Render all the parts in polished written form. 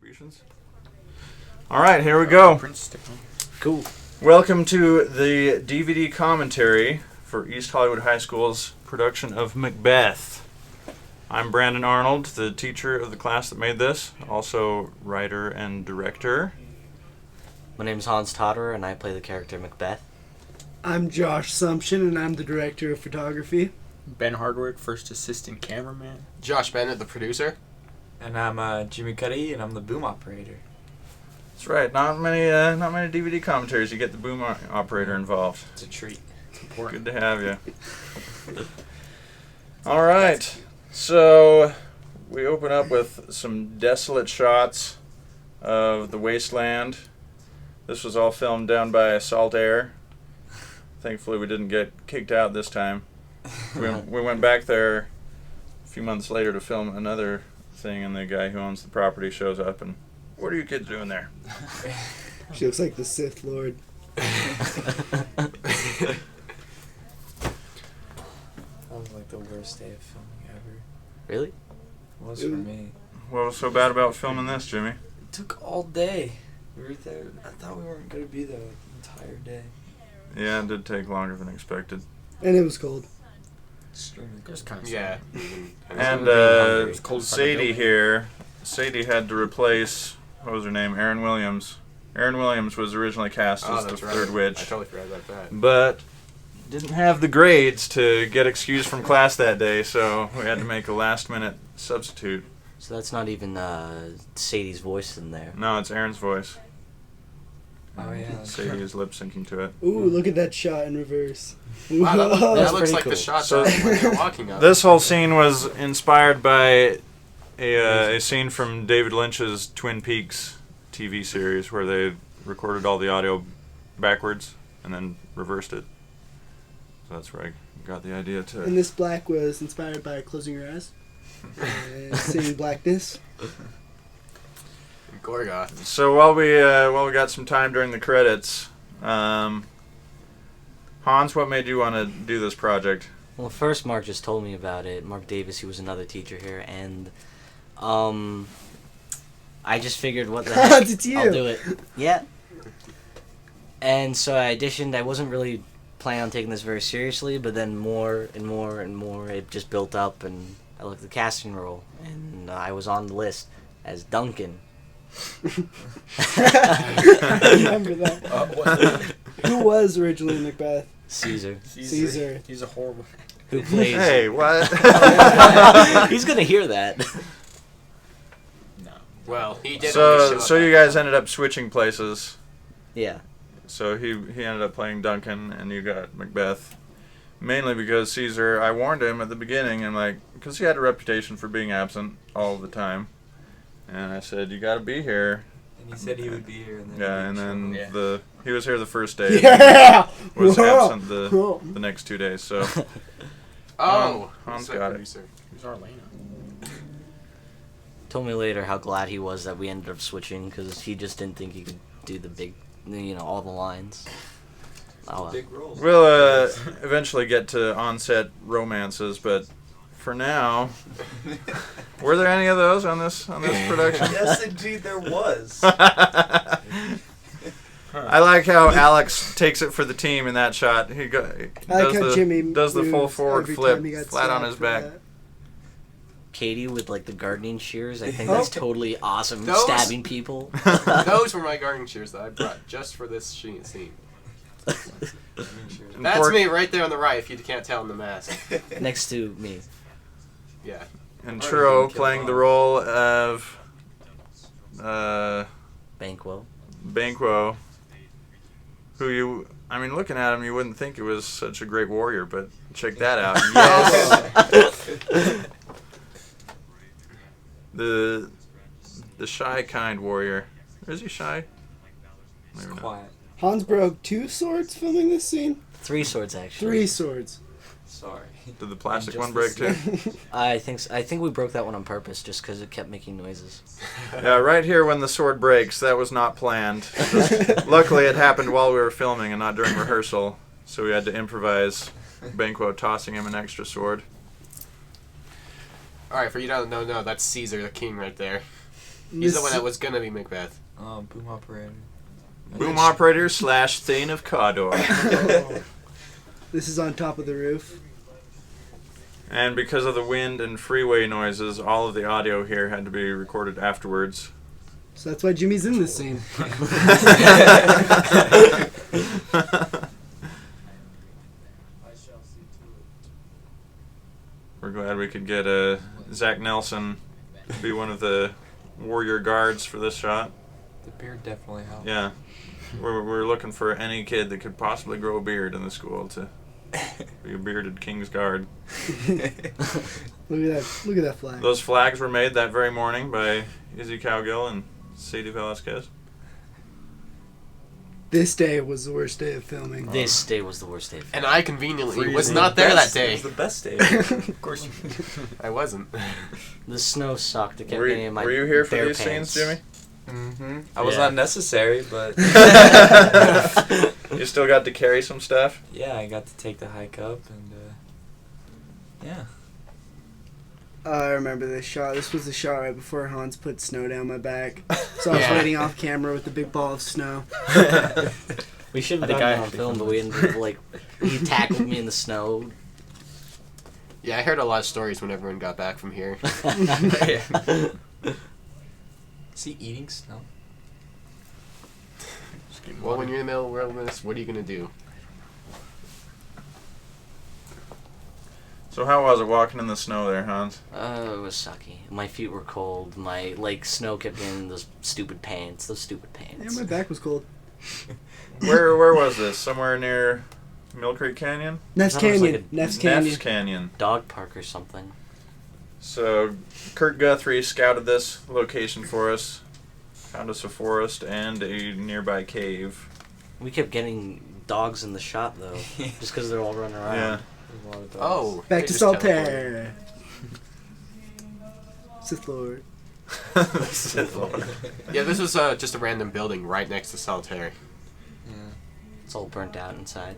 contributions. All right, here we go. Cool. Welcome to the DVD commentary for East Hollywood High School's production of Macbeth. I'm Brandon Arnold, the teacher of the class that made this, also writer and director. My name's Hans Totterer, and I play the character Macbeth. I'm Josh Sumption, and I'm the director of photography. Ben Hardwick, first assistant cameraman. Josh Bennett, the producer. And I'm Jimmy Cuddy, and I'm the boom operator. That's right. Not many DVD commentaries. You get the boom operator involved. It's a treat. It's important. Good to have you. All right. So we open up with some desolate shots of the wasteland. This was all filmed down by Salt Air. Thankfully, we didn't get kicked out this time. We went back there a few months later to film another thing, and the guy who owns the property shows up and, "What are you kids doing there?" She looks like the Sith Lord. That was like the worst day of filming ever. Really? It was for me. What was so bad about filming this, Jimmy? It took all day. We were there. I thought we weren't going to be there the entire day. Yeah, it did take longer than expected. And it was cold. Extremely It was cold. kind of Yeah. And cold Sadie here, Sadie had to replace, what was her name, Erin Williams. Erin Williams was originally cast as the third I witch, totally forgot about that. but didn't have the grades to get excused from class that day, so we had to make a last-minute substitute. So that's not even Sadie's voice in there. No, it's Erin's voice. Oh, yeah. Sadie is lip-syncing to it. Ooh, look at that shot in reverse. Wow, that That's looks pretty like cool. the shot So- when they're walking up. This whole scene was inspired by a scene from David Lynch's Twin Peaks TV series where they recorded all the audio backwards and then reversed it. So that's where I got the idea And to. this black was inspired by closing your eyes and seeing blackness. Gorgoth. So while we got some time during the credits, Hans, what made you want to do this project? Well, first Mark just told me about it. Mark Davis, he was another teacher here, and I just figured, what the heck, It's you. I'll do it. Yeah. And so I auditioned. I wasn't really planning on taking this very seriously, but then more and more and more, it just built up, and I looked at the casting role, and I was on the list as Duncan. I remember that. Who was originally Macbeth? Caesar. Caesar. He's a horrible. Who plays? Hey, what? He's gonna hear that. No. Well, he did only show So up you guys ended up switching places. Yeah. So he ended up playing Duncan, and you got Macbeth. Mainly because Caesar, I warned him at the beginning, and because he had a reputation for being absent all the time, and I said, "You got to be here." And he said he would be here. And then Yeah, he and didn't then show up. he was here the first day. and Yeah! Was Whoa. absent the next 2 days. So Oh, Hans who's the got it. producer? Who's Arlena? Told me later how glad he was that we ended up switching because he just didn't think he could do the big, all the lines. Oh, well. Big roles. we'll eventually get to on-set romances, but for now, were there any of those on this production? Yes, indeed, there was. I like how Alex takes it for the team in that shot. He I like how Jimmy does the full moves forward every flip time he got flat on stabbed his for back. that. Katie with like the gardening shears. I think Oh. that's totally awesome. Those- Stabbing people. Those were my gardening shears that I brought just for this scene. And That's poor- me right there on the right, if you can't tell in the mask. Next to me. Yeah. And Or Truro kill playing the Bob. role of Banquo. Banquo, who looking at him, you wouldn't think he was such a great warrior, but check that out. Yes! the shy kind warrior. Is he shy? It's Maybe not. quiet. Hans broke 2 swords filming this scene? 3 swords actually. 3 swords. Sorry. Did the plastic Just one break the too? I think we broke that one on purpose just because it kept making noises. Yeah, right here when the sword breaks, that was not planned. Luckily, it happened while we were filming and not during rehearsal, so we had to improvise Banquo tossing him an extra sword. Alright, for you don't know, that's Caesar, the king, right there. He's the one that was gonna be Macbeth. Boom operator. Boom operator / Thane of Cawdor. This is on top of the roof. And because of the wind and freeway noises, all of the audio here had to be recorded afterwards. So that's why Jimmy's in this scene. We're glad we could get Zach Nelson to be one of the warrior guards for this shot. The beard definitely helped. Yeah. We're looking for any kid that could possibly grow a beard in the school to be a bearded king's guard. Look at that flag. Those flags were made that very morning by Izzy Cowgill and Sadie Velasquez. This day was the worst day of filming. This day was the worst day. Of And I conveniently was Freezing. not there that It day. was the best day. Of course you I wasn't. The snow sucked. It kept Were getting in my you here for bare these pants. scenes, Jimmy? Mm-hmm. I was Yeah. not necessary, but You still got to carry some stuff? yeah, I got to take the hike up and yeah. I remember this shot. This was the shot right before Hans put snow down my back. So I was Yeah. waiting off camera with the big ball of snow. We should have I think done I it on actually film, but filmed we it. didn't. Like, he tackled me in the snow. Yeah, I heard a lot of stories when everyone got back from here. Is he eating snow? Well, when you're in the middle of wilderness, what are you gonna do? So how was it walking in the snow there, Hans? It was sucky. My feet were cold. My snow kept getting in those stupid pants. Those stupid Yeah, pants. my back was cold. Where was this? Somewhere near Mill Creek Canyon? Neff's thought it was Canyon. like a Neff's Canyon. Neff's Canyon. Dog park or something. So Kurt Guthrie scouted this location for us, found us a forest and a nearby cave. We kept getting dogs in the shot though, just because they're all running around. Yeah. There's a lot of dogs. Oh, Back they to just teleported. Saltaire. Sith Lord. Sith Lord. Yeah, this was just a random building right next to Saltaire, Yeah. It's all burnt out inside.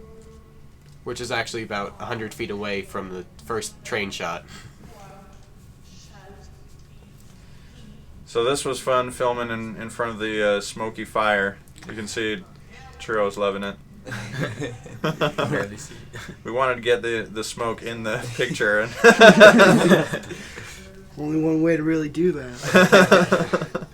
which is actually about 100 feet away from the first train shot. So this was fun filming in front of the smoky fire. You can see Churro's loving it. Barely see. We wanted to get the smoke in the picture. And Only one way to really do that.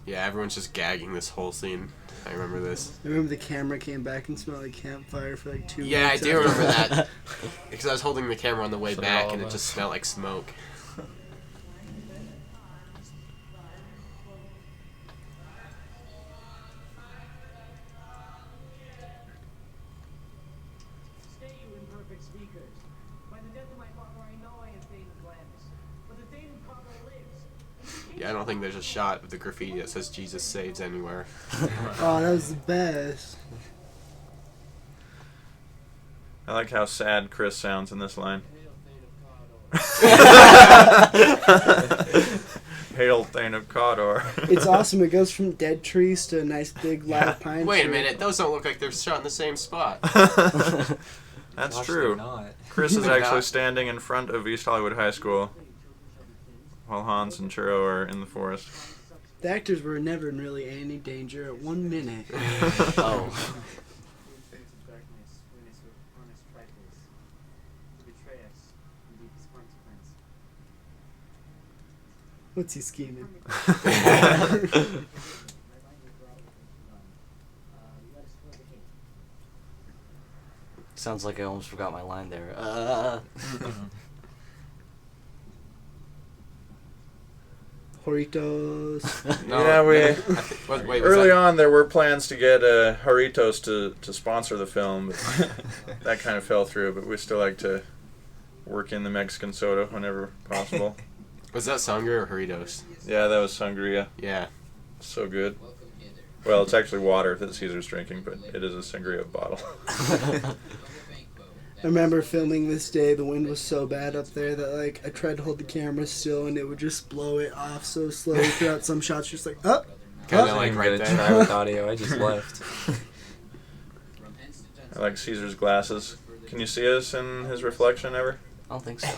Yeah, everyone's just gagging this whole scene. I remember this. I remember the camera came back and smelled like campfire for like 2 Yeah, I weeks. do remember that. Because I was holding the camera on the way So back all and of it us. just smelled like smoke. Stay, you imperfect speakers. By the death of my father, I know I am Thane of Gladys. But the Thane of Cawdor lives. Yeah, I don't think there's a shot of the graffiti that says Jesus saves anywhere. Oh, that was the best. I like how sad Chris sounds in this line. Hail Thane of Cawdor. It's awesome. It goes from dead trees to a nice big loud pine Wait a tree. minute, those don't look like they're shot in the same spot. That's Gosh, true. they're not. Chris is They're actually not. standing in front of East Hollywood High School while Hans and Churro are in the forest. The actors were never in really any danger at 1 minute. Oh. What's he scheming? Sounds like I almost forgot my line there. Horitos. No, Yeah, we- I think- wait, was Early that- on, there were plans to get Haritos to sponsor the film, but that kind of fell through. But we still like to work in the Mexican soda whenever possible. Was that Sangria or Doritos? Yeah, that was sangria. Yeah. So good. Well, it's actually water that Caesar's drinking, but it is a sangria bottle. I remember filming this day. The wind was so bad up there that like I tried to hold the camera still and it would just blow it off so slowly throughout some shots. Just like, oh, Kind I of like didn't right get a try there. with audio. I just left. I like Caesar's glasses. Can you see us in his reflection ever? I don't think so.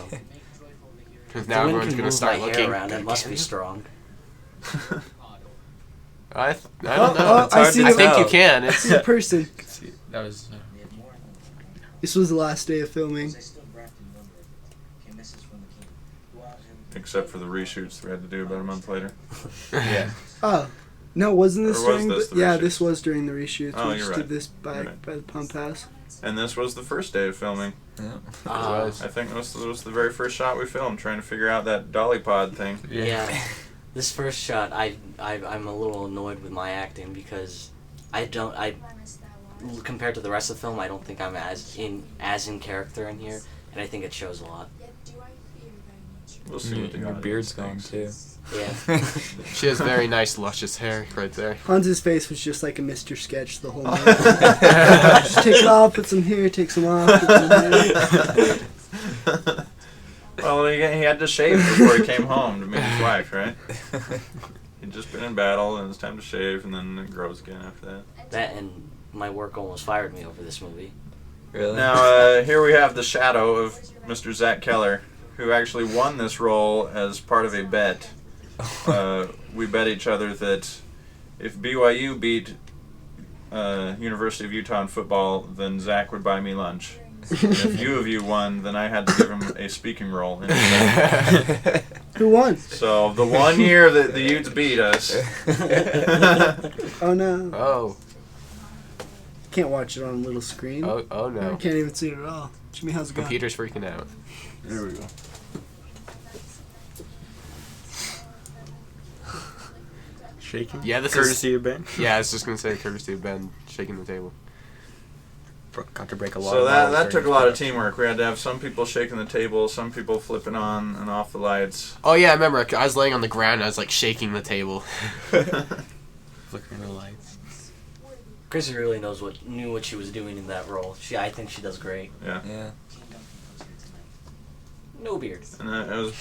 Because The now wind everyone's can going to move start my hair looking. around. It must be strong. I don't know. I see I the- think you can. It's a person. See, that was. This was the last day of filming. Except for the reshoots we had to do about a month later. Yeah. Oh. No, wasn't this Or was during this the... the Yeah, reshoots? this was during the reshoots. Oh, we you're just right. did this by, You're right. by the pump house. And this was the first day of filming. Yeah. Uh, I think this was the very first shot we filmed, trying to figure out that dolly pod thing. yeah. This first shot, I'm a little annoyed with my acting because compared to the rest of the film, I don't think I'm as in character in here, and I think it shows a lot. We'll see what the Your audience beard's gone thinks. too. Yeah. She has very nice, luscious hair right there. Hans's face was just like a Mr. Sketch the whole night. Just take it off, put some here, take some off, put some here. Well, he had to shave before he came home to meet his wife, right? He'd just been in battle, and it's time to shave, and then it grows again after that. That and my work almost fired me over this movie. Really? Now, here we have the shadow of Mr. Zach Keller, who actually won this role as part of a bet. We bet each other that if BYU beat University of Utah in football, then Zach would buy me lunch. If U of U won, then I had to give him a speaking role. In it. Who won? So the one year that the Utes beat us, Oh no. Oh. Can't watch it on a little screen. Oh I no. can't even see it at all. Jimmy, how's it going? Computer's freaking out. there we go. Shaking? Yeah, this Courtesy of Ben. Yeah, I was just going to say courtesy of Ben shaking the table. Got to break a lot So of that bottles took during a lot of production. teamwork. We had to have some people shaking the table, some people flipping on and off the lights. Oh yeah, I remember. I was laying on the ground and I was like shaking the table. Flickering the lights. Chrissy really knew what she was doing in that role. I think she does great. Yeah. Yeah. No beard. And it was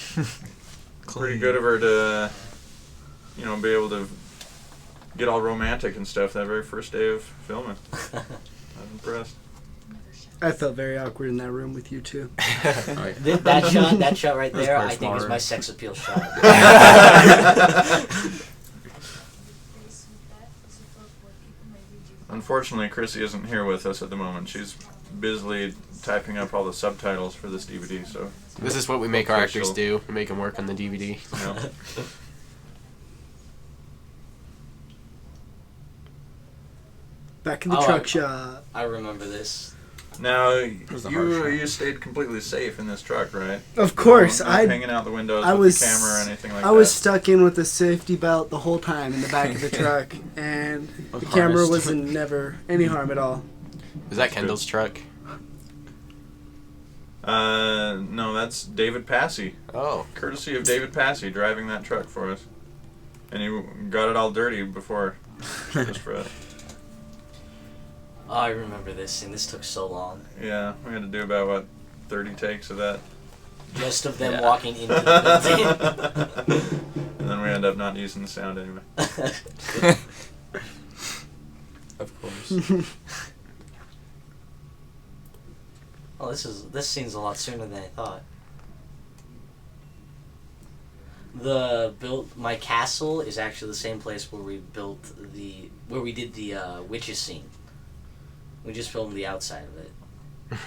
pretty good of her to, be able to get all romantic and stuff that very first day of filming. I was impressed. I felt very awkward in that room with you too. Oh, yeah. That shot right That's there, quite I think is smart. my sex appeal shot. Unfortunately, Chrissy isn't here with us at the moment. She's busily typing up all the subtitles for this DVD, so... This is what we make our actors Official. do. We make them work on the DVD. Back in the Oh, truck I- shop. I remember this. Now, was a hard shot. you stayed completely safe in this truck, right? Of course, No I hanging out the windows I with was the camera or anything like I that. was stuck in with a safety belt the whole time in the back of the truck, and the camera Harnessed. wasn't never any harm at all. Is that Kendall's truck? No, that's David Passy. Oh. Courtesy of David Passy driving that truck for us. And he got it all dirty before, just for us. Oh, I remember this scene. This took so long. Yeah, we had to do about, 30 takes of that. Just of them Yeah. walking into the And then we ended up not using the sound anyway. building. Of course. Oh, this scene's a lot sooner than I thought. My castle is actually the same place where we did the witches scene. We just filmed the outside of it.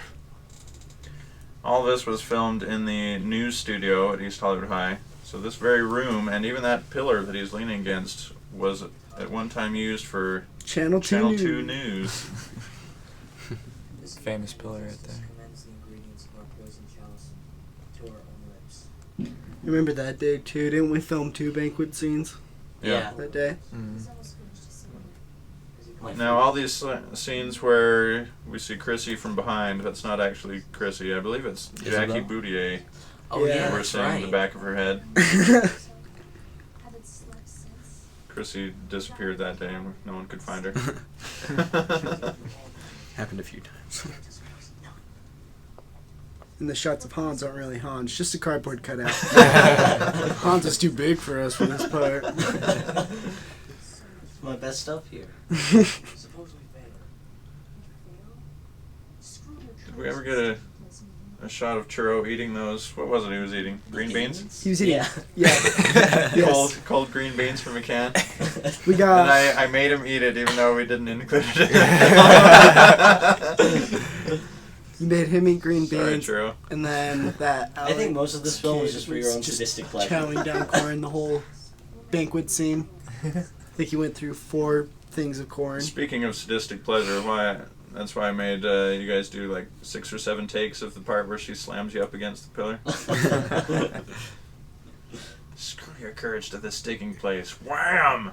All this was filmed in the news studio at East Hollywood High. So this very room, and even that pillar that he's leaning against, was at one time used for Channel 2 Channel News. 2 News. Famous pillar right there. Remember that day too? Didn't we film 2 banquet scenes Yeah. that day? Mm. Now, all these scenes where we see Chrissy from behind, that's not actually Chrissy. I believe it's Jackie Isabel? Boudier. Oh Yeah. yeah, We're that's seeing right. the back of her head. Chrissy disappeared that day and no one could find her. Happened a few times. And the shots of Hans aren't really Hans, just a cardboard cutout. Hans is too big for us for this part. My best stuff here. Did we ever get a shot of Churro eating those. What was it he was eating? Green beans? He was eating. Yeah. Yeah. Yes. Cold green beans from a can. We And got. I made him eat it even though we didn't include it. You made him eat green Sorry, beans, Churro. and then that. I think most of this film was kid just for your own just sadistic pleasure. chowing down corn the whole banquet scene. I think he went through 4 things of corn. Speaking of sadistic pleasure, that's why I made you guys do like 6 or 7 takes of the part where she slams you up against the pillar. Screw your courage to this sticking place. Wham!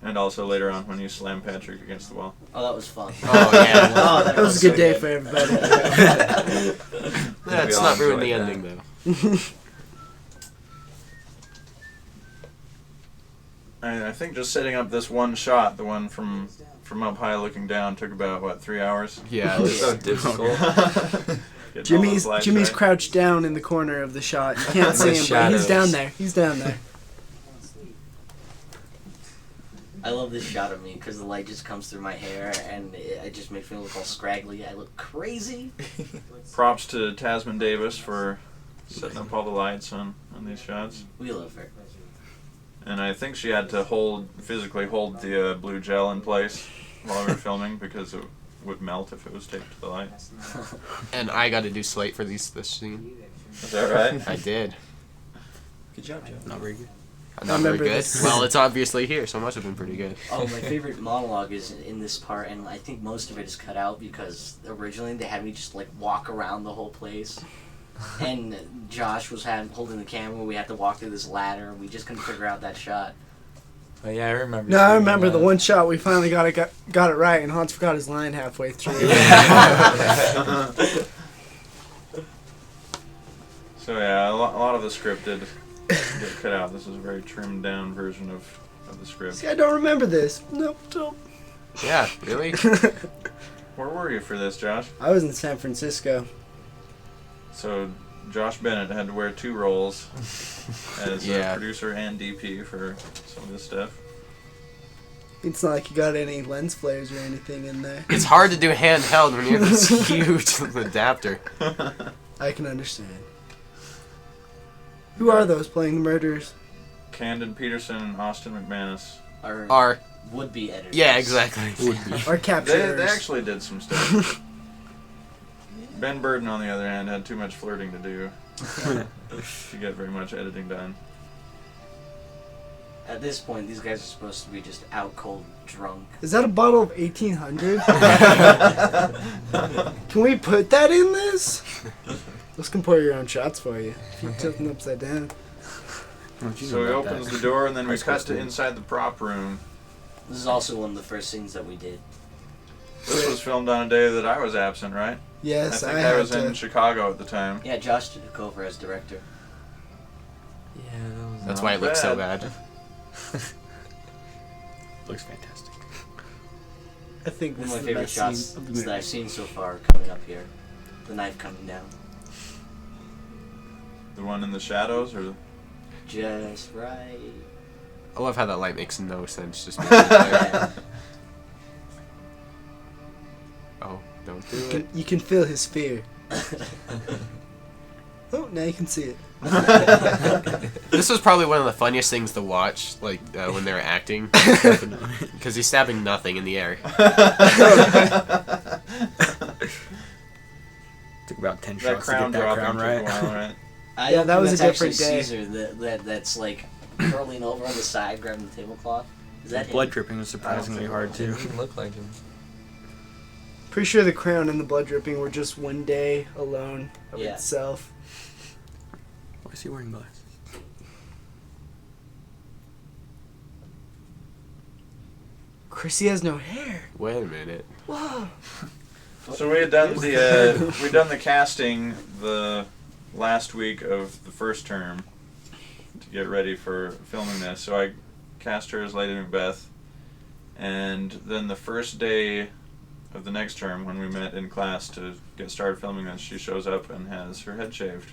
And also later on when you slam Patrick against the wall. Oh, that was fun. Oh, yeah. Oh, That was a good day for everybody. That's all not ruined the enjoyed ending, that. though. I think just setting up this one shot, the one from up high looking down, took about 3 hours. Yeah. It was so difficult. Getting all those lights Jimmy's right. crouched down in the corner of the shot. You can't see him, but he's shadows. down there. He's down there. I love this shot of me because the light just comes through my hair and it just makes me look all scraggly. I look crazy. Props to Tasman Davis for setting up all the lights on these shots. We love her. And I think she had to physically hold the blue gel in place while we were filming because it would melt if it was taped to the light. And I got to do slate for this scene. Is that right? I did. Good job, Joe. Not very good. Not very remember good. this. Well, it's obviously here, so it must have been pretty good. Oh, my favorite monologue is in this part, and I think most of it is cut out because originally they had me just like walk around the whole place. And Josh was holding the camera. We had to walk through this ladder. We just couldn't figure out that shot. Oh, yeah, I remember. No, I seeing remember the that. one shot we finally got it right, and Hans forgot his line halfway through. So yeah, a lot of the script did get cut out. This is a very trimmed down version of the script. See, I don't remember this. Nope, don't. Yeah, really? Where were you for this, Josh? I was in San Francisco. So Josh Bennett had to wear 2 roles as Yeah. producer and DP for some of this stuff. It's not like you got any lens flares or anything in there. It's hard to do handheld when you have this huge adapter. I can understand. Who are those playing the murderers? Camden Peterson and Austin McManus. Our Would-be editors. Yeah, exactly. Our capturers. They actually did some stuff. Ben Burden, on the other hand, had too much flirting to do to get very much editing done. At this point, these guys are supposed to be just out cold drunk. Is that a bottle of 1800? Can we put that in this? Those can pour your own shots for you. If you tilt them upside down. So he opens the door, and then we cut to inside the prop room. This is also one of the first scenes that we did. This was filmed on a day that I was absent, right? Yes, I think had I was to. in Chicago at the time. Yeah, Josh took over as director. Yeah, that was. That's Not why it looks so bad. bad. Looks fantastic. I think One this of is my the favorite best shots scene of the that I've movie. seen so far coming up here. The knife coming down. The one in the shadows, or Just right. I love how that light makes no sense. Just makes it there. Oh, don't do it. You can feel his fear. Oh, now you can see it. This was probably one of the funniest things to watch, like when they were acting, because he's stabbing nothing in the air. Took about 10 that shots to crown get that dropping crown took right. a while, right? I Yeah, don't that think was a that's actually different day. Caesar that's like curling over on the side, grabbing the tablecloth. Is that Blood him? dripping was surprisingly think hard It too. didn't look like him. Pretty sure the crown and the blood dripping were just one day alone of Yeah. itself. Why is he wearing glasses? Chrissy has no hair. Wait a minute. Whoa. So we had done the casting the last week of the first term to get ready for filming this. So I cast her as Lady Macbeth, and then the first day of the next term, when we met in class to get started filming this, she shows up and has her head shaved.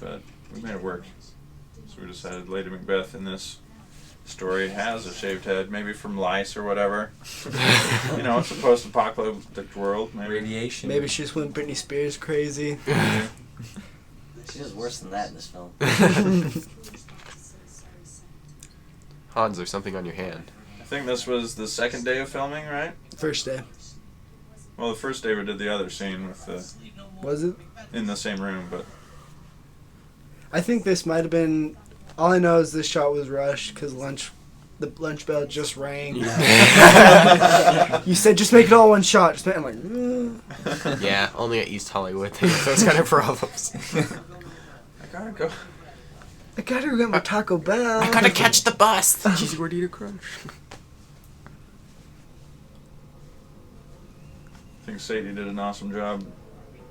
But we made it work. So we decided Lady Macbeth in this story has a shaved head, maybe from lice or whatever. You know, it's a post-apocalyptic world. Maybe. Radiation. Maybe she just went Britney Spears crazy. She does worse than that in this film. Hans, there's something on your hand. I think this was the second day of filming, right? First day. Well, the first day we did the other scene with the Was it? in the same room, but I think this might have been. All I know is this shot was rushed because the lunch bell just rang. You said just make it all one shot. Just I'm like, ugh. Yeah, only at East Hollywood they have those kind of problems. I gotta go. I gotta go get my Taco Bell. I gotta catch the bus. Cheesy gordita crunch. I think Sadie did an awesome job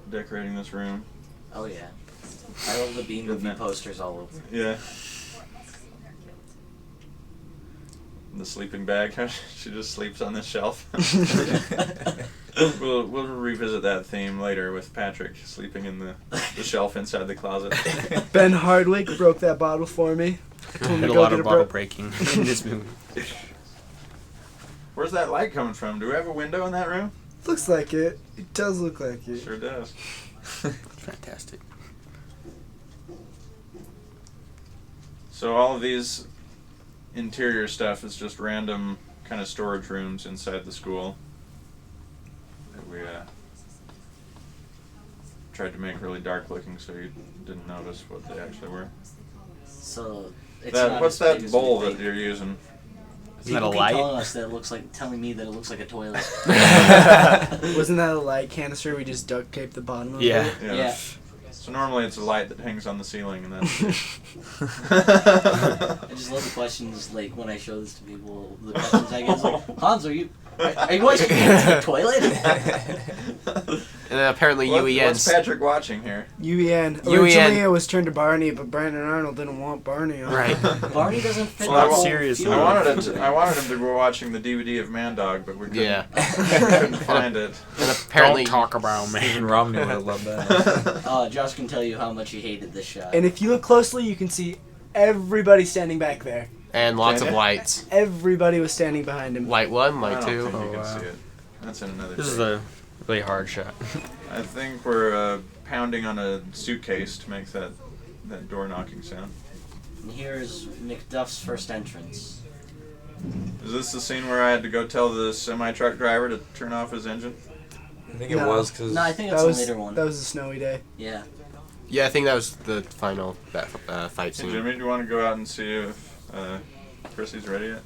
decorating this room. Oh yeah. I love the Bean Good movie night. posters all over. Yeah. The sleeping bag. She just sleeps on this shelf. We'll revisit that theme later with Patrick sleeping in the shelf inside the closet. Ben Hardwick broke that bottle for me. Told me Had to a go lot get of a bottle bro- breaking in this movie. Where's that light coming from? Do we have a window in that room? Looks like it. It does look like it. Sure does. Fantastic. So all of these interior stuff is just random kind of storage rooms inside the school that we tried to make really dark looking so you didn't notice what they actually were. So it's That, not what's as big that as bowl we that think. you're using? Isn't that a People keep light? telling us that it looks like, telling me that it looks like a toilet. Wasn't that a light canister? We just duct taped the bottom of Yeah. it. Yeah. So normally it's a light that hangs on the ceiling, and that's I just love the questions, like, when I show this to people, the questions I get is like, Hans, are you watching the toilet? And then apparently What's UEN's. Patrick watching here? UEN. UEN. Originally it was turned to Barney, but Brandon Arnold didn't want Barney on. Right. Barney doesn't fit Well, the whole serious feel I enough. of wanted it. I wanted him to go watching the DVD of Man Dog, but we couldn't, Yeah. couldn't find it. And apparently. Don't talk about Stephen man. Romney would have loved that. Josh can tell you how much he hated this shot. And if you look closely, you can see everybody standing back there. And lots of Okay. lights. Everybody was standing behind him. Light one, I light don't two. think you Oh, can wow. see it. That's in another. This is take. a really hard shot. I think we're pounding on a suitcase to make that door knocking sound. And here's McDuff's first entrance. Is this the scene where I had to go tell the semi truck driver to turn off his engine? I think it No. was because No, I think That it's a was later one. that was a snowy day. Yeah. Yeah, I think that was the final fight Hey, scene. Jimmy, do you want to go out and see if Chrissy's ready yet?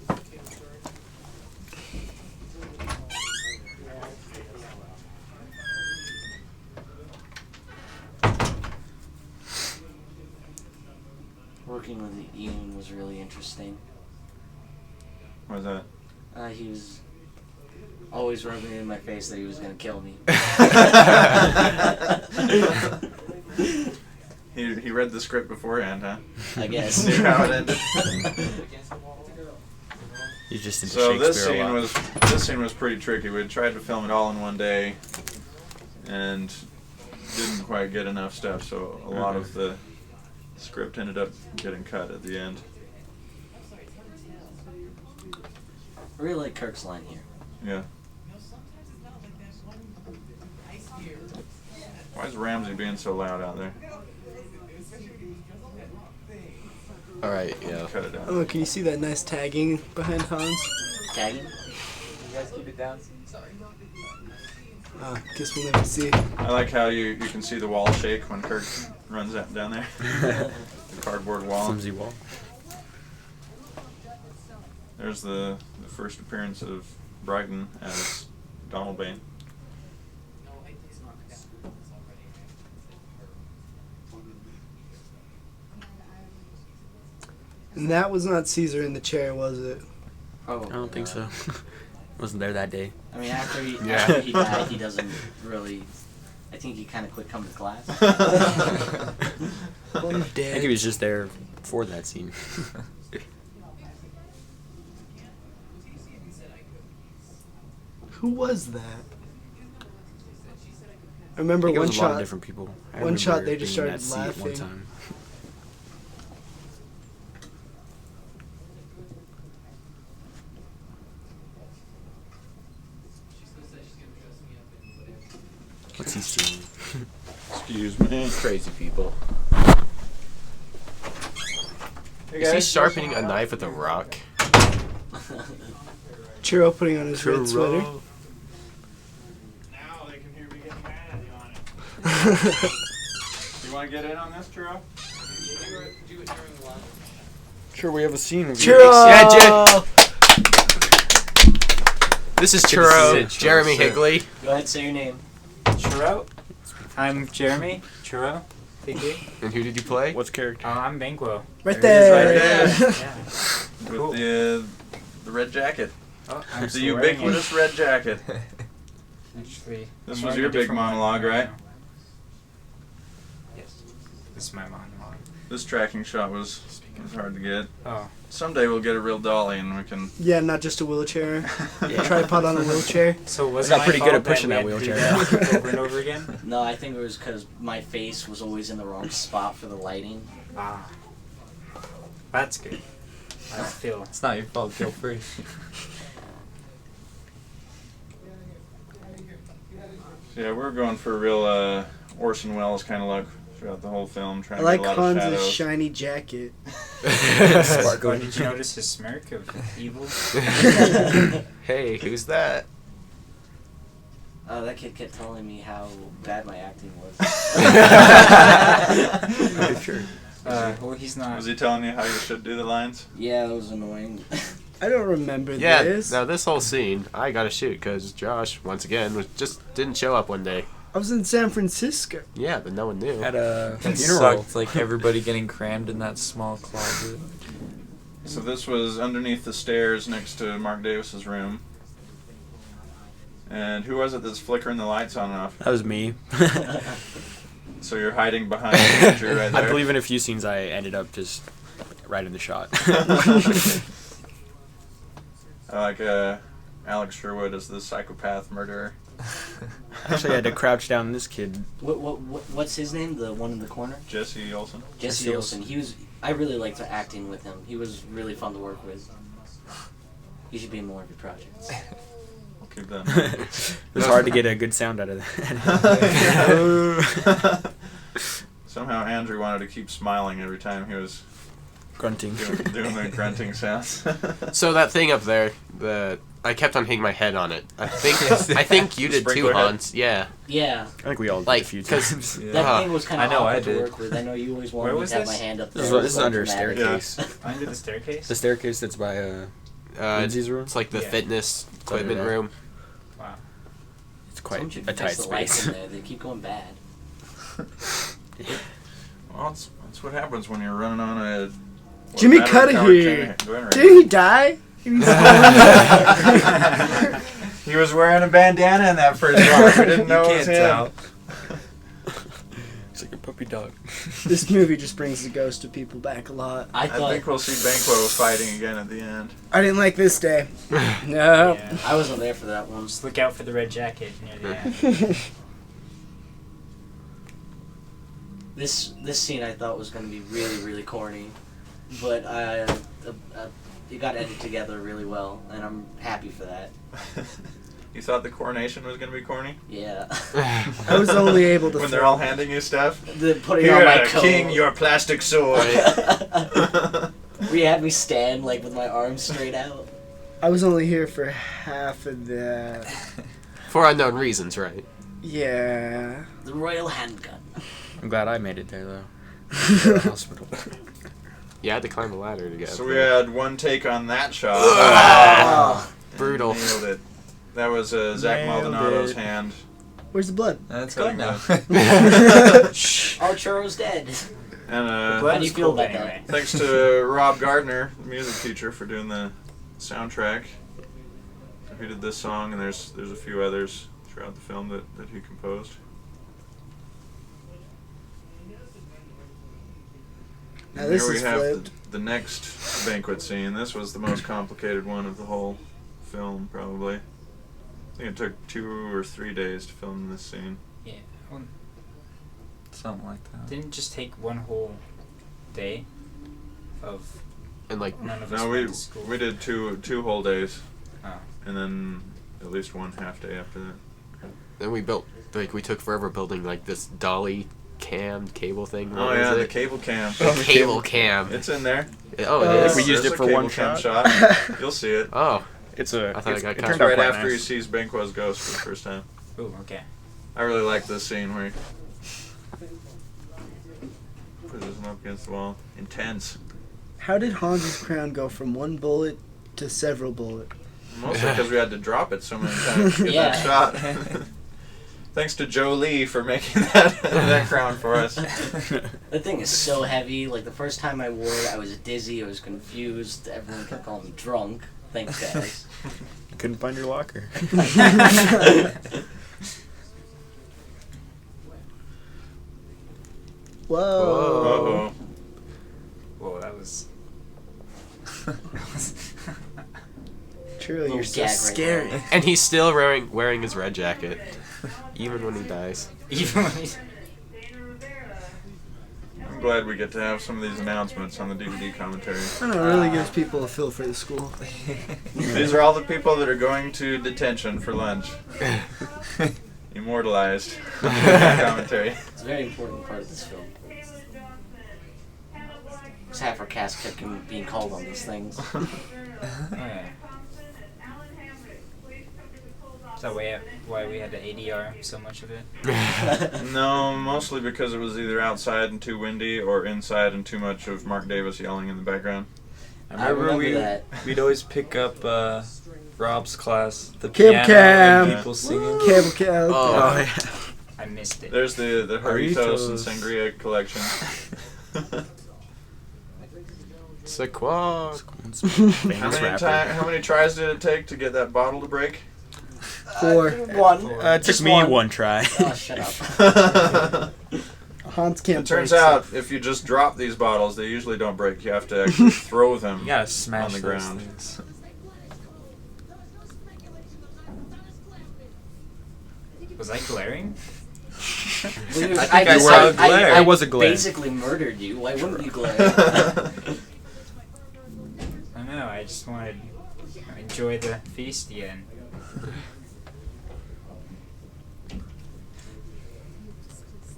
Working with Ian was really interesting. What's that? He was always rubbing it in my face that he was gonna kill me. He read the script beforehand, huh? I guess. Knew how it ended. He's just into So Shakespeare a lot. this scene was pretty tricky. We tried to film it all in one day, and didn't quite get enough stuff. So a lot of the script ended up getting cut at the end. I really like Kirk's line here. Yeah. Why is Ramsey being so loud out there? Alright, yeah. Cut it out. Oh, can you see that nice tagging behind Hans? Tagging? Guess we'll never see. I like how you can see the wall shake when Kirk runs down there. The cardboard wall. Flimsy wall. There's the first appearance of Brighton as Donald Bain. And that was not Caesar in the chair, was it? Oh, I don't think so. Wasn't there that day. I mean, after he Yeah. died, he doesn't really. I think he kind of quit coming to class. Well, I'm I think dead. he was just there for that scene. Who was that? I remember I think it one was a lot of shot. different people. I one shot remember they just being in started that seat at one laughing. time. What's he stealing? Excuse me. Crazy people. Hey Is he guys. sharpening a knife with a rock? Churro putting on his red sweater. Now they can hear me getting mad at you on it. You want to get in on this, Churro? Sure, we have a scene. Churro! Yeah, This is Good to Churro, see you, Jeremy Churro. Higley. Go ahead, say your name. Churro. I'm Jeremy. Churro. Higley. And who did you play? What's character? I'm Banquo. Right There there. he is, right Yeah. With Cool. the red jacket. Oh, I'm The still wearing it. ubiquitous red jacket. Actually, This I'm was wearing your a big different one monologue, right? now. Yes. This is my monologue. This tracking shot was hard to get. Oh. Someday we'll get a real dolly and we can. Yeah, not just a wheelchair. Tripod on a wheelchair. So was I it got my pretty good fault at pushing we that had to do wheelchair. that over and over again? No, I think it was because my face was always in the wrong spot for the lighting. Ah. That's good. I don't feel. It's not your fault. Feel free. Yeah, we're going for a real Orson Welles kind of look throughout the whole film, trying I like to get a lot of Hans's shadows. shiny jacket. Oh, did you notice his smirk of evil? Hey, who's that? That kid kept telling me how bad my acting was. Sure. Well, he's not. Was he telling you how you should do the lines? Yeah, it was annoying. I don't remember Yeah, this. now this whole scene, I gotta shoot because Josh, once again, didn't show up one day. I was in San Francisco. Yeah, but no one knew. At a It funeral. sucked, like everybody getting crammed in that small closet. So this was underneath the stairs next to Mark Davis's room. And who was it that's flickering the lights on and off? That was me. So you're hiding behind Andrew right there. I believe in a few scenes I ended up just right in the shot. I like Alex Sherwood as the psychopath murderer. Actually, I had to crouch down this kid. What's his name? The one in the corner? Jesse Olsen. Jesse Jesse Olsen. He was. I really liked acting with him. He was really fun to work with. He should be in more of your projects. We'll keep that. It was hard to get a good sound out of that. Somehow Andrew wanted to keep smiling every time he was Grunting. doing the grunting sounds. So that thing up there, I kept on hitting my head on it. I think you did too, Sprinkler head? Hans. Yeah. Yeah, I think we all did Like, a few 'cause- times. that Uh, thing was kind I of know I awkward to did. work with. I know you always Where wanted me was to have this? my hand up there. This It was is so under a dramatic. staircase. Under the staircase? The staircase that's by Lindsay's room. It's like the Yeah. fitness equipment under there. room. Wow. It's quite Someone should a tight fix the lights space. in there. They keep going bad. Well, that's what happens when you're running on a. Jimmy battery-powered Cudahy. generator. Didn't he die? He was wearing a bandana in that first one. We didn't know You it was can't him. tell. It's like a puppy dog. This movie just brings the ghost of people back a lot. I I thought think we'll see Banquo fighting again at the end. I didn't like this day. No. Yeah. I wasn't there for that one. Just look out for the red jacket near the end. This scene I thought was going to be really, really corny, but it got edited together really well, and I'm happy for that. You thought the coronation was going to be corny? Yeah. I was only able to. When they're all handing you stuff? The putting Here, on my coat. king, your plastic sword. We had me stand like with my arms straight out. I was only here for half of that. For unknown reasons, right? Yeah. The royal handgun. I'm glad I made it there though. The hospital. You had to climb a ladder to get So up we there. had one take on that shot. Oh. Brutal. Nailed it. That was Zach Nailed Maldonado's it. hand. Where's the blood? That's Cutting gone now. Our churro's dead. And Blood How do you is feel cool about anyway. thanks to Rob Gardner, the music teacher, for doing the soundtrack. He did this song, and there's a few others throughout the film that he composed. Now And this here we is have flipped. the next banquet scene. This was the most complicated one of the whole film, probably. I think it took 2 or 3 days to film this scene. Yeah. Well, Something like that. didn't it just take one whole day of And like, none of us No, went to school? we did two whole days, Oh. and then at least one half day after that. then we built, like, we took forever building, like, this dolly cam cable thing. Oh What yeah, was the it? cable cam. The cable cam. It's in there. Oh, it is. we used There's it a for cable one cam shot. You'll see it. Oh, It's a. I thought It's, I got it caught. turned out Right quite after he nice. sees Banquo's ghost for the first time. Ooh, okay. I really like this scene where he pushes him up against the wall. Intense. How did Hans's crown go from one bullet to several bullets? Mostly because we had to drop it so many times to get Yeah. that shot. Thanks to Joe Lee for making that crown for us. The thing is so heavy. Like the first time I wore it, I was dizzy. I was confused. Everyone kept calling me drunk. Thanks, guys. Couldn't find your locker. Whoa. Uh-oh. Whoa, that was. Truly, Little you're so gag right scary. there. and he's still wearing his red jacket, even when he dies. Even when he's. I'm glad we get to have some of these announcements on the DVD commentary. I don't know, it really gives people a feel for the school. These are all the people that are going to detention for lunch. Immortalized. Commentary. It's a very important part of this film. Just half our cast kept being called on these things. Oh, yeah. Is that why we had to ADR so much of it? No, mostly because it was either outside and too windy or inside and too much of Mark Davis yelling in the background. I remember that. We'd always pick up Rob's class, the Cable piano cam. and people singing. Cable cat. Oh. yeah. I missed it. There's the Jarritos and Jarritos. Sangria collection. Saquon. How many tries did it take to get that bottle to break? 4. One. It took Just me one. one try. Oh, shut up. Hans can't It turns break out if you just drop these bottles, they usually don't break. You have to actually throw them. You gotta smash On the those ground. things. Was I glaring? I was a glare. basically murdered you. Why wouldn't you glare? I know. I just wanted to enjoy the feast again.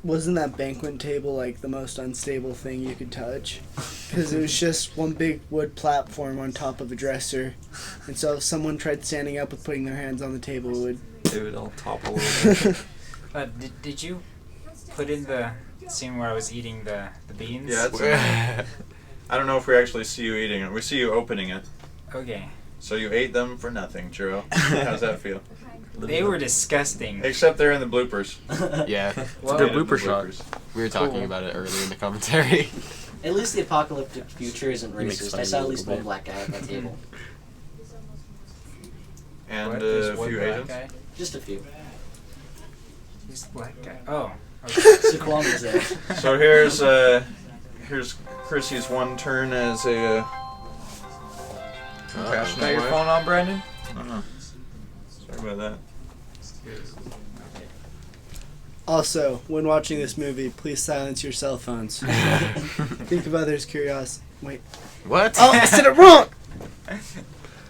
Wasn't that banquet table like the most unstable thing you could touch? Because it was just one big wood platform on top of a dresser. And so if someone tried standing up with putting their hands on the table, it would... It would all topple over. Did you put in the scene where I was eating the beans? Yeah, it's in there. I don't know if we actually see you eating it. We see you opening it. Okay. So you ate them for nothing, Churro. How's that feel? They were disgusting. Except they're in the bloopers. Yeah, Well, They're Hated the blooper shot. bloopers. we were talking Cool. about it earlier in the commentary. At least the apocalyptic future isn't It makes racist. fun I of saw you at a least little one bit. black guy at that table. And What? a There's one few black Asians. guy? Just a few. He's the black guy. Oh. Okay. Saquon was there. So here's Chrissy's one turn as a compassionate Got your wife. phone on, Brandon? Uh-huh. Sorry about that. Also, when watching this movie, please silence your cell phones. Think of others' curiosity. Wait. What? Oh, I said it wrong!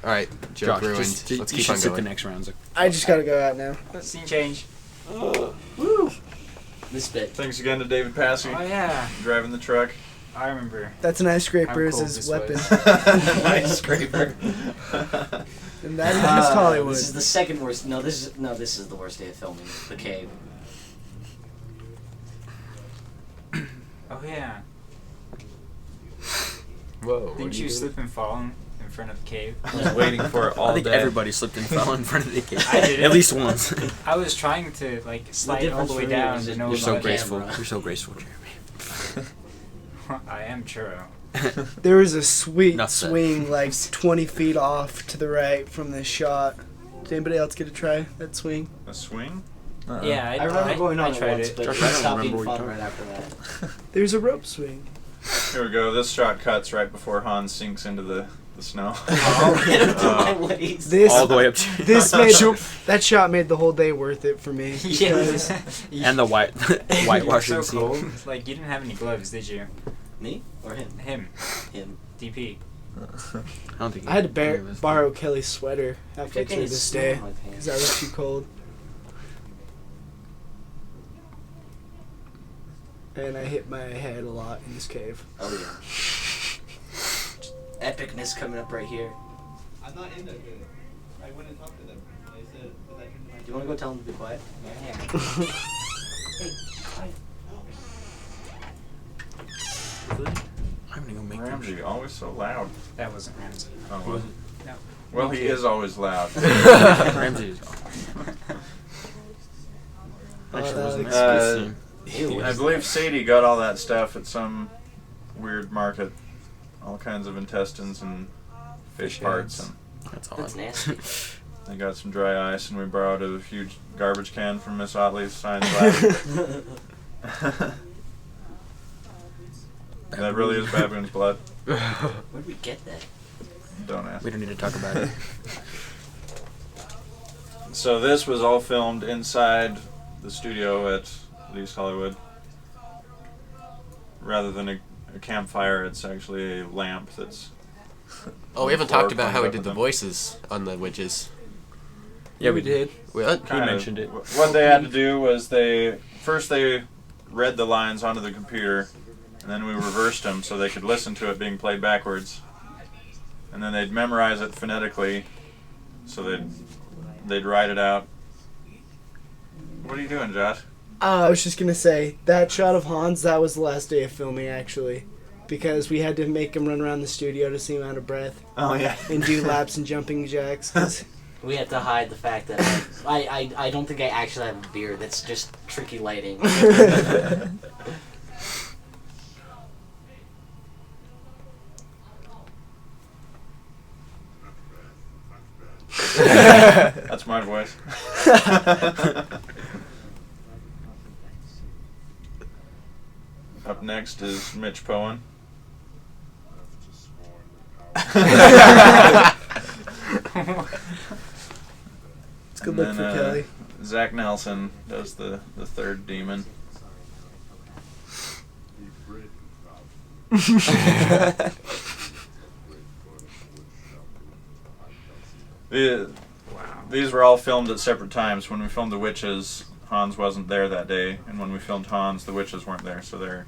All right, joke Josh, ruined. just, Let's you keep should on skip going. the next rounds. I just gotta go out now. Scene change. Woo! This bit. Thanks again to David Passy Oh yeah. driving the truck. I remember. That's an ice scraper How as cold his this weapon. was. Nice scraper. And that is East Hollywood. This is the second worst. No, this is the worst day of filming. The cave. Oh yeah. Whoa. what Didn't are you doing? slip and fall in front of the cave? I was waiting for it all I think day. everybody slipped and fell in front of the cave. I didn't. At least once. I was trying to like slide all difference the way for me down is to that no You're so on graceful. camera. You're so graceful, Jeremy. I am churro. There was a sweet Enough said. swing like 20 feet off to the right from this shot. Did anybody else get to try that swing? A swing? Yeah, I remember going on I it tried once, it. but Josh, it I don't stopped remember being what fun you're right after that. There's a rope swing. Here we go. This shot cuts right before Hans sinks into the snow. Right up to my waist. This All the way up to this made that shot made the whole day worth it for me. because and the whitewashing so scene. cold. Like you didn't have any gloves, did you? Me or him? Him. Him. DP. I don't think I had to borrow Kelly's sweater halfway Freaking through this snow day on my pants. because I was too cold. and I hit my head a lot in this cave. Oh yeah. Epicness coming up right here. I'm not in there. I went and talked to them. They said that I turned my. Do you want to go tell him to be quiet? Yeah. Hey, quiet. I'm gonna go make them. Ramsey, always so loud. That wasn't Ramsey. Oh, was it? No. Well, he is always loud. Ramsey is actually that wasn't looks that Ew. I believe Sadie got all that stuff at some weird market. All kinds of intestines and fish parts, and That's all. That's nasty. they got some dry ice, and we borrowed a huge garbage can from Miss Otley's science lab. That really is baboon's blood. Where'd we get that? Don't ask. We don't need to talk about it. So this was all filmed inside the studio at East Hollywood. Rather than a campfire, it's actually a lamp that's... Oh, we haven't Floor talked about how we comes did up the with voices on the witches. Yeah, we did. What? He kind of- mentioned it. What they had to do was they read the lines onto the computer, and then we reversed them so they could listen to it being played backwards, and then they'd memorize it phonetically, so they'd write it out. What are you doing, Josh? I was just gonna say that shot of Hans. That was the last day of filming, actually, because we had to make him run around the studio to seem out of breath Oh yeah. and do laps and jumping jacks. 'Cause We have to hide the fact that I don't think I actually have a beard. That's just tricky lighting. That's my voice. Up next is Mitch Poen. It's good And look for then, Kelly. Zach Nelson does the third demon. These were all filmed at separate times. When we filmed the witches, Hans wasn't there that day, and when we filmed Hans, the witches weren't there. So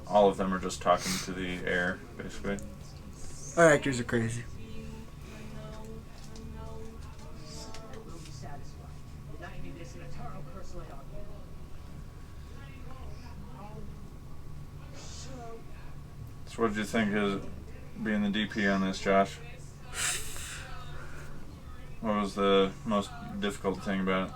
all of them are just talking to the air, basically. Our actors are crazy. So what did you think of being the DP on this, Josh? What was the most difficult thing about it?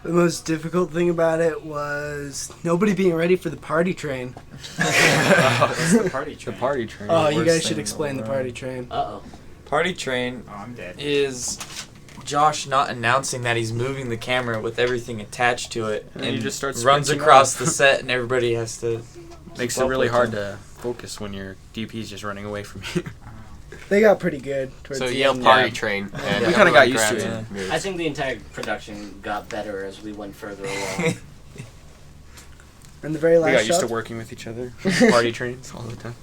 The most difficult thing about it was nobody being ready for the party train. What's the party The train? party train. Oh, you worst guys thing should in the explain the world. party train. Uh-oh. Party train Oh, I'm dead. is Josh not announcing that he's moving the camera with everything attached to it, And and you just start runs sprinting across off. the set, and everybody has to. Makes keep it up really with hard him. to focus when your DP's just running away from you. They got pretty good towards So the yell end. party Yeah. train. And We kinda everyone got used to grabs it. and moves. I think the entire production got better as we went further along. And the very We last got used to shot, working with each other. Party trains all the time.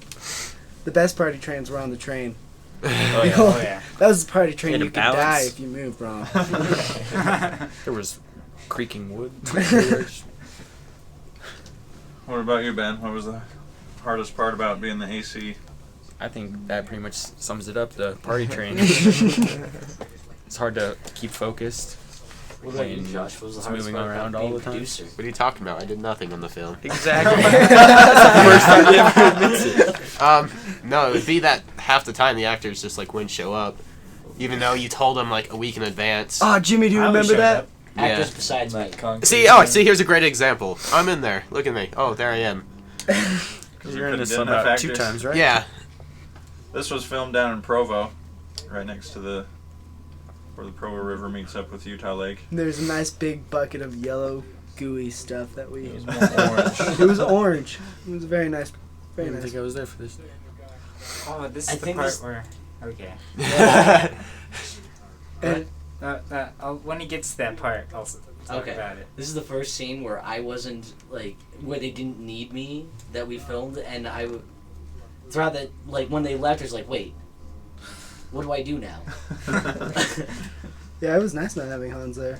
the best party trains were on the train. Oh, yeah. Oh yeah. That was the party train Had to you could die balance. if you moved wrong. There was creaking wood. What about you, Ben? What was the hardest part about being the AC? I think that pretty much sums it up, the party train. It's hard to keep focused. What about you, when Josh? What was the it's hardest moving part around about all being the time. producer? What are you talking about? I did nothing on the film. Exactly. That's the first time he ever admits it. No, it would be that half the time the actors just like wouldn't show up, even though you told them like a week in advance. Oh, Jimmy, do you I always remember showed that? up. Actors Yeah. besides me. See, here's a great example. I'm in there. Look at me. Oh, there I am. Because you're in this one about 2 times, right? Yeah. This was filmed down in Provo, right next to where the Provo River meets up with Utah Lake. There's a nice big bucket of yellow, gooey stuff that we. It was more orange. It was orange. It was very nice. I Very didn't nice. think I was there for this. Oh, this I is the think part this- where. Okay. And When he gets to that part, I'll talk Okay. about it. This is the first scene where I wasn't, like, where they didn't need me that we filmed, and throughout that, like, when they left, it's like, wait, what do I do now? yeah, it was nice not having Hans there.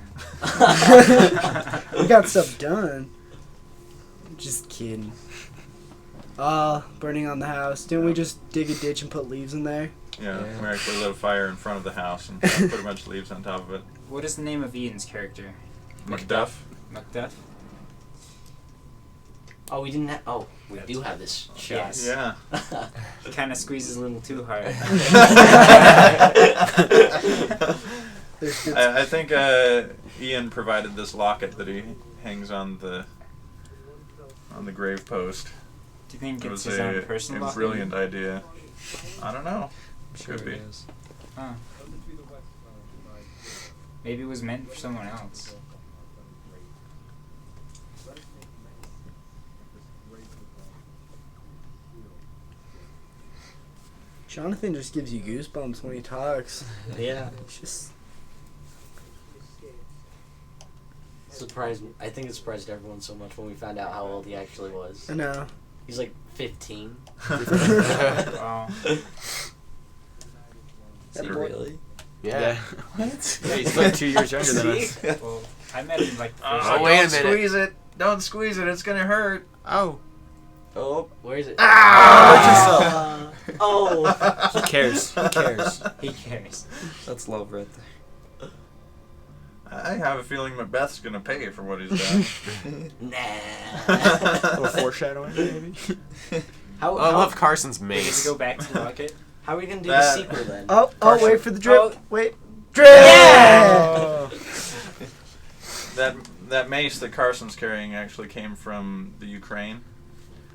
We got stuff done. Just kidding. Burning on the house. Didn't we just dig a ditch and put leaves in there? Yeah, Yeah. we actually lit a fire in front of the house and put a bunch of leaves on top of it. What is the name of Ian's character? Macduff. Macbeth? Oh, we didn't have. Oh, we do have this shot. Yes. Yeah. He kind of squeezes a little too hard. There's good I think Ian provided this locket that he hangs on the grave post. Do you think It it's was his own a personal locket? brilliant idea. I don't know. Sure Could be. it is. Huh. Maybe it was meant for someone else. Jonathan just gives you goosebumps when he talks. Yeah. It's just Surprised. I think it surprised everyone so much when we found out how old he actually was. I know. He's like 15. Wow. That Is he boy- really? Yeah. What? Yeah, he's like 2 years younger than us. Well, I met him like the first Oh, wait a minute. Squeeze it. Don't squeeze it. It's gonna hurt. Oh. Oh, where is it? Ah! Oh. He cares. He cares. He cares. That's love right there. I have a feeling Macbeth's gonna pay for what he's done. Nah. Or foreshadowing, maybe? How, I how, love Carson's Did mace. we go back to the locket? how are we gonna do That- the sequel then? Oh, Carson. wait for the drip. Oh. Wait. Drip! Oh. That mace that Carson's carrying actually came from the Ukraine.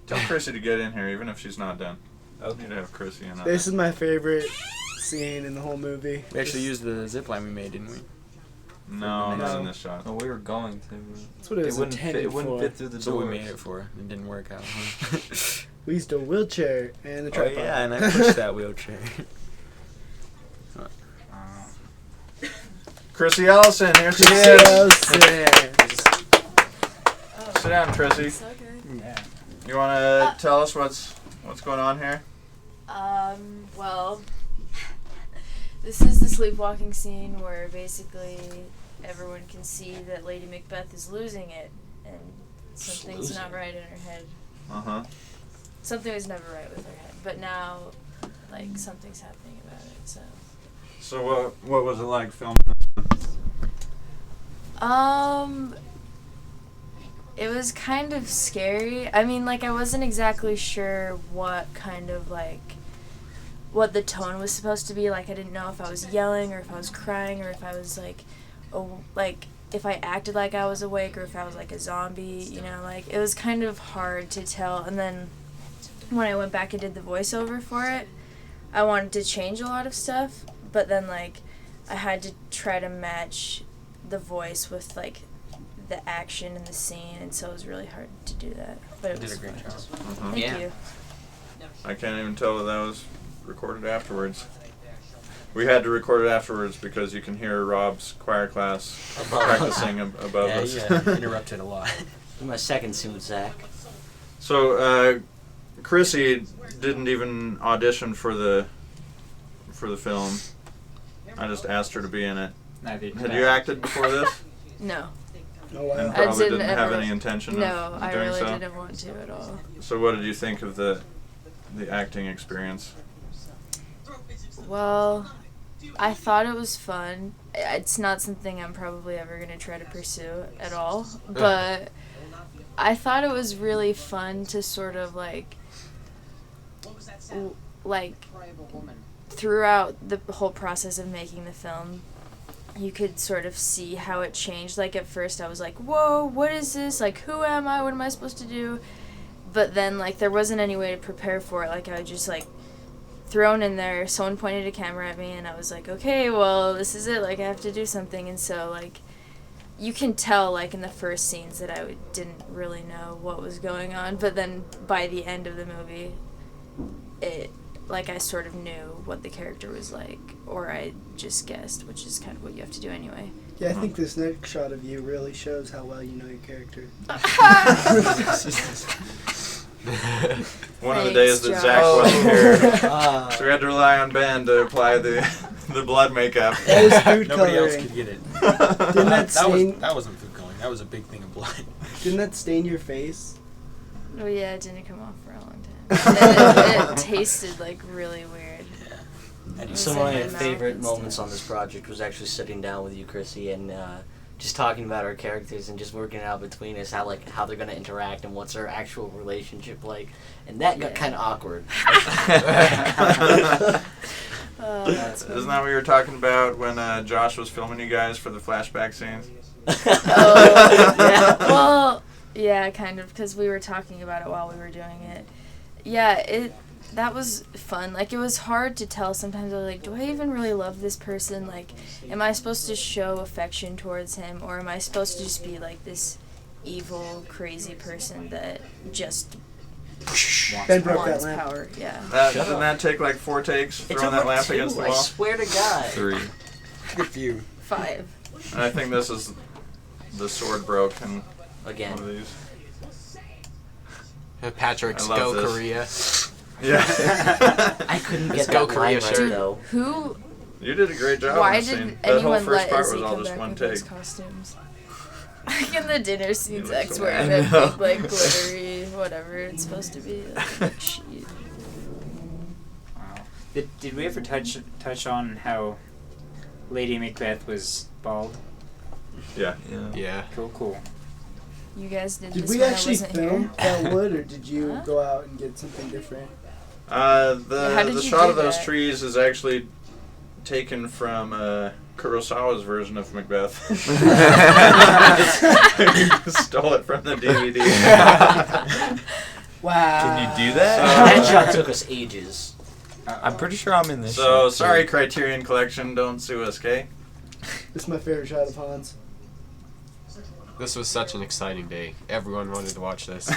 Tell Chrissy to get in here, even if she's not done. I need to have Chrissy in on This that. is my favorite scene in the whole movie. We actually used the zip line we made, didn't we? No, not No. in this shot. Oh, we were going to. That's what it was wouldn't fit. intended It wouldn't for. fit through the That's what door. we made it for. It didn't work out. Huh? We used a wheelchair and a Oh tripod. yeah, and I pushed that wheelchair. Chrissy Ellison, here she is. Sit down, Chrissy. So good. Yeah. You want to tell us what's going on here? Well, this is the sleepwalking scene where basically everyone can see that Lady Macbeth is losing it and something's losing not it. right in her head. Uh-huh. Something was never right with her head, but now, like, something's happening about it, so. So what was it like filming this It was kind of scary. I mean, like, I wasn't exactly sure what kind of, like, what the tone was supposed to be. Like, I didn't know if I was yelling or if I was crying or if I was, like, if I acted like I was awake or if I was, like, a zombie, you know? Like, it was kind of hard to tell. And then when I went back and did the voiceover for it, I wanted to change a lot of stuff, but then, like, I had to try to match the voice with, like, the action and the scene, and so it was really hard to do that. But it You was did a great fun. job. Thank Yeah. you. I can't even tell that was recorded afterwards. We had to record it afterwards because you can hear Rob's choir class practicing above Yeah, us. yeah, interrupted a lot. My second suit, Zach. So, Chrissy didn't even audition for the film. I just asked her to be in it. Neither did Had I. you acted before this? No. Oh, wow. And I probably didn't didn't have ever- any intention No, of I doing really so. didn't want to at all. So, what did you think of the acting experience? Well, I thought it was fun. It's not something I'm probably ever going to try to pursue at all, but I thought it was really fun to sort of like throughout the whole process of making the film, you could sort of see how it changed. Like, at first I was like, whoa, what is this? Like, who am I? What am I supposed to do? But then, like, there wasn't any way to prepare for it. Like, I was just, like, thrown in there. Someone pointed a camera at me, and I was like, okay, well, this is it. Like, I have to do something. And so, like, you can tell, like, in the first scenes that I didn't really know what was going on. But then by the end of the movie, like, I sort of knew what the character was like, or I just guessed, which is kind of what you have to do anyway. Yeah, I think this next shot of you really shows how well you know your character. One of the Thanks, days that Josh. Zach wasn't here, Ah. so we had to rely on Ben to apply the blood makeup. That was food Nobody else coloring. could get it. Didn't that stain? That wasn't food coloring. That was a big thing of blood. Didn't that stain your face? Oh yeah, it didn't come off for a long time. It tasted like really weird. It was Some of in my my mouth favorite and moments stuff. on this project was actually sitting down with you, Chrissy, and just talking about our characters and just working out between us how they're gonna interact and what's our actual relationship like, and that got Yeah. kind of awkward. That's Isn't that what you were talking about when Josh was filming you guys for the flashback scenes? Oh, yeah. Well, yeah, kind of, because we were talking about it while we were doing it. Yeah, that was fun. Like, it was hard to tell sometimes. I was like, do I even really love this person? Like, am I supposed to show affection towards him, or am I supposed to just be, like, this evil, crazy person that just Ben broke that wants lamp. power? Yeah. Didn't that take like 4 takes, It throwing took that like lamp 2, against the I wall? swear to God. 3. Good few. 5. And I think this is the sword broke in Again. one of these. Patrick's I love Go this. Korea. Yeah. I couldn't Let's get go that line Korea right shirt. though. Who? You did a great job Why in the scene. did That whole anyone first let part Izzy was all come just back one with take. those costumes? Like in the dinner scenes, looks X so wearing bad. that big, like, glittery, whatever it's supposed to be, like, big sheet. Wow. Did we ever touch on how Lady Macbeth was bald? Yeah. Yeah. Cool. You guys did Did this we when actually I wasn't film here. that wood, or did you Huh? go out and get something different? How The did you shot do of those that? trees is actually taken from Kurosawa's version of Macbeth. Stole it from the DVD. Wow. Can you do that? That shot took us ages. I'm pretty sure I'm in this. So, shot, sorry, too. Criterion Collection, don't sue us, okay? This is my favorite shot of Hans. This was such an exciting day. Everyone wanted to watch this.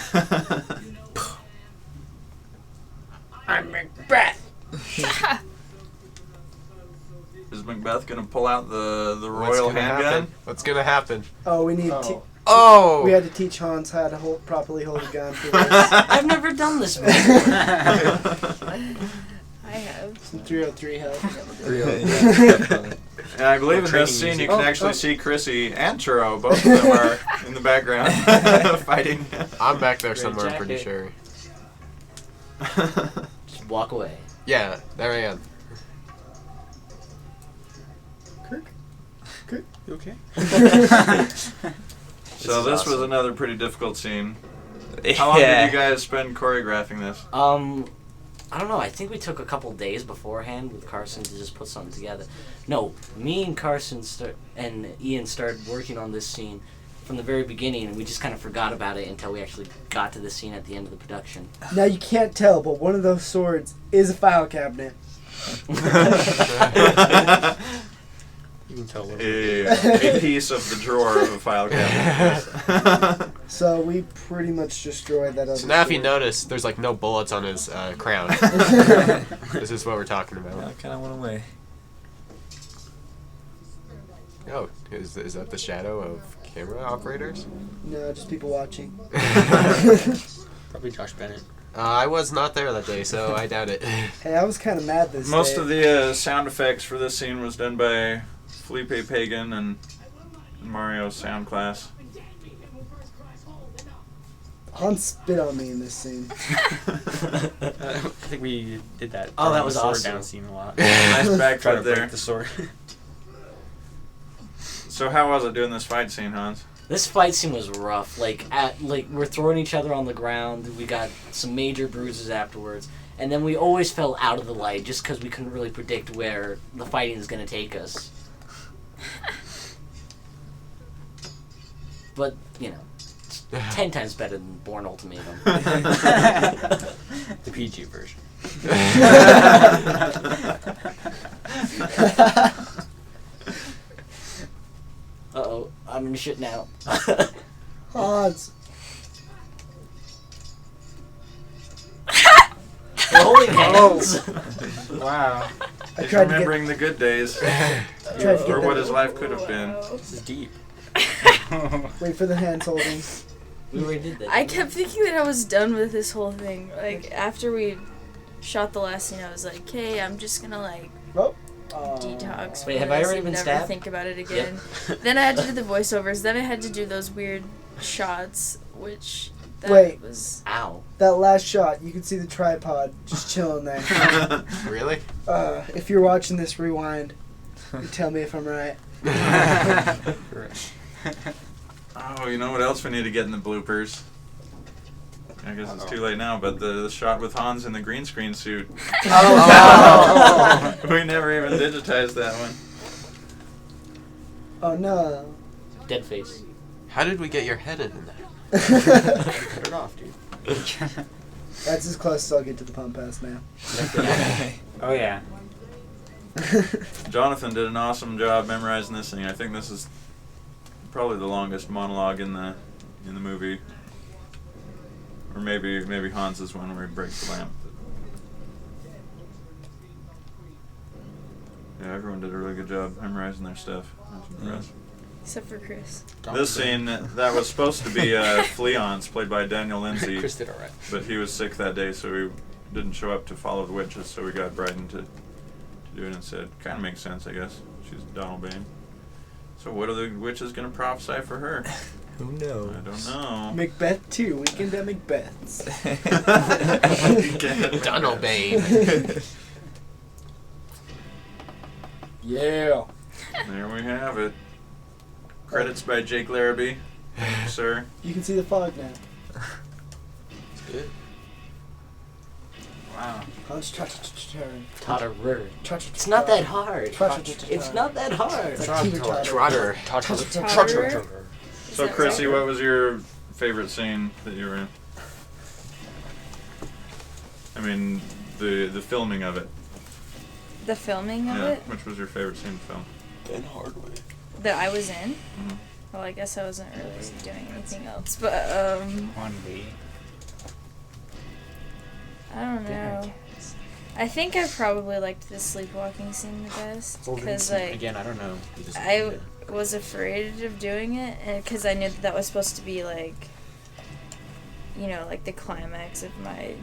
I'm Macbeth. Is Macbeth gonna pull out the What's royal gonna handgun? happen? What's gonna happen? Oh, we need. Oh! We had to teach Hans how to properly hold a gun for this. I've never done this before. I have. Some 303 help. And I believe in training this scene you music. can actually see Chrissy and Churro, both of them are in the background fighting. I'm back there Great somewhere, I'm pretty jacket. sure. Just walk away. Yeah, there I am. You okay? So is this was awesome. another pretty difficult scene. How long did you guys spend choreographing this? I don't know. I think we took a couple days beforehand with Carson to just put something together. No, me and Carson and Ian started working on this scene from the very beginning, and we just kind of forgot about it until we actually got to the scene at the end of the production. Now you can't tell, but one of those swords is a file cabinet. You can tell. A piece of the drawer of a file cabinet. So we pretty much destroyed that other So now if you sword. notice, there's like no bullets on his crown. This is what we're talking I about. kind of went away. Oh, is that the shadow of camera operators? No, just people watching. Probably Josh Bennett. I was not there that day, so I doubt it. Hey, I was kind of mad this Most day. of the sound effects for this scene was done by Felipe Pagan and Mario's sound class. Hans spit on me in this scene. I think we did that. Oh, that throwing was the sword awesome. down scene a lot. Nice Try to backflip break there. the sword. So how was it doing this fight scene, Hans? This fight scene was rough. Like we're throwing each other on the ground. We got some major bruises afterwards, and then we always fell out of the light just because we couldn't really predict where the fighting is going to take us. But you know, it's 10 times better than Bourne Ultimatum. The PG version. Uh-oh, I'm in shit now. Hans. We're holding hands. Wow. I He's tried to remembering the good days, tried to get or what that- his life could have been. This is deep. Wait for the hands holding. We already did that. I kept thinking that I was done with this whole thing. Like, after we shot the last scene, I was like, okay, I'm just gonna, like, detox. Wait, from have I this already and been never stabbed? think about it again. Then I had to do the voiceovers. Then I had to do those weird shots, which That Wait. was Ow. That last shot, you can see the tripod just chilling there. Really? If you're watching this, rewind. You tell me if I'm right. Oh, you know what else we need to get in the bloopers? I guess it's too late now, but the shot with Hans in the green screen suit. Oh, We never even digitized that one. Oh no. Dead face. How did we get your head in that? Cut it off, dude. That's as close as I'll get to the pump house now. Oh yeah. Jonathan did an awesome job memorizing this thing. I think this is probably the longest monologue in the movie, or maybe Hans's one where he breaks the lamp. Yeah, everyone did a really good job memorizing their stuff. I was impressed. except for Chris. This scene that was supposed to be Fleance, played by Daniel Lindsay, Chris did alright. but he was sick that day, so he didn't show up to follow the witches. So we got Bryden to do it instead. Kind of makes sense, I guess. She's Donald Bane. So what are the witches gonna prophesy for her? Who knows? I don't know. Macbeth 2, Weekend at Macbeth's. Donald Bane. Yeah. There we have it. Credits by Jake Larrabee. Thank you, sir. You can see the fog now. Good. Wow. Totterer. It's not that hard. It's not that hard. Trotter. Totterer? Is So, that Chrissy, right? what was your favorite scene that you were in? I mean, the filming of it. The filming of Yeah. it Which was your favorite scene of the film? Ben Hardaway. that I was in. Mhm. Well, I guess I wasn't really doing anything else, but One B. I don't know. I think I probably liked the sleepwalking scene the best because like Again, I don't know. who this I is. was afraid of doing it, and because I knew that was supposed to be like, you know, like the climax of my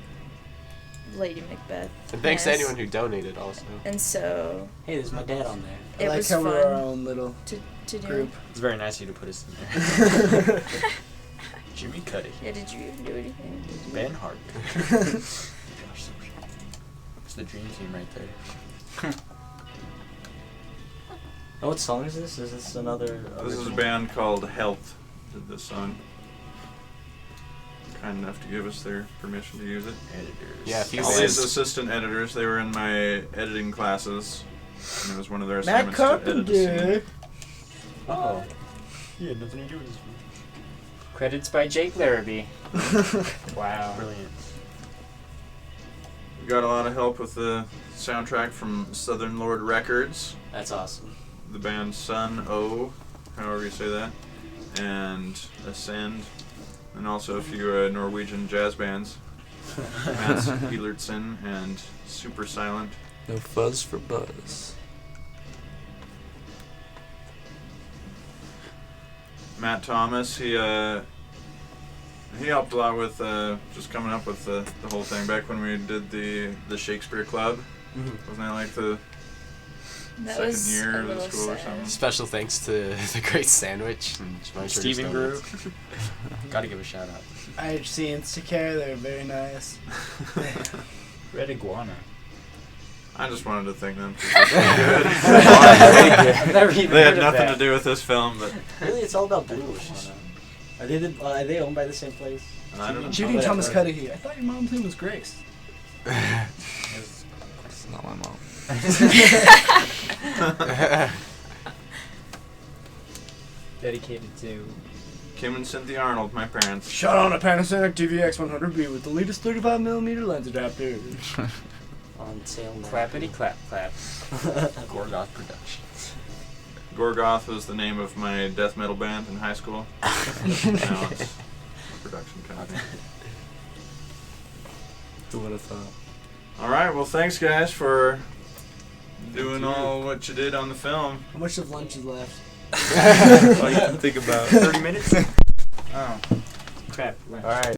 Lady Macbeth. And thanks to Yes. anyone who donated also. And so Hey, there's my dad on there. I it like was how we're our fun own little to do. group. It's very nice of you to put us in there. Jimmy Cuddy. Yeah, did you even do anything? Did you? Ben Hart. It's the dream team right there. Oh, what song is this? Is this another? This is a original? band called Health. Did this song. Kind enough to give us their permission to use it. Editors. Yeah, if you All guys- these assistant editors, they were in my editing classes, and it was one of their Matt assignments to edit a scene. Carpenter. Oh. He had nothing to do with this. Credits by Jake Larrabee. Wow. Brilliant. We got a lot of help with the soundtrack from Southern Lord Records, That's awesome. the band Sun O, however you say that, and Ascend, and also a few Norwegian jazz bands, Mats Heilertsen and Super Silent. No fuzz for Buzz. Matt Thomas, he helped a lot with just coming up with the whole thing back when we did the Shakespeare Club. Wasn't that like the That second was year a of the little school or sad. something? Special thanks to the Great Sandwich and my Stephen Group. Gotta give a shout out. IHC Instacare, they're very nice. Red Iguana. I just wanted to thank them. 'Cause they're so good. I've never even They had heard of nothing that. to do with this film, but Really, it's all about blues. Are they owned by the same place? I don't know. Judy and Thomas Cudahy. I thought your mom's name was Grace. It's not my mom. Dedicated to. Kim and Cynthia Arnold, my parents. Shot on a Panasonic DVX 100B with the latest 35mm lens adapter. On sale now. Clappity clap clap. Gorgoth Productions. Gorgoth was the name of my death metal band in high school. Now it's a production company. Who would have thought? All right, well, thanks guys for doing all what you did on the film. How much of lunch is left? All you can think about. 30 minutes? Oh. Crap. Alright.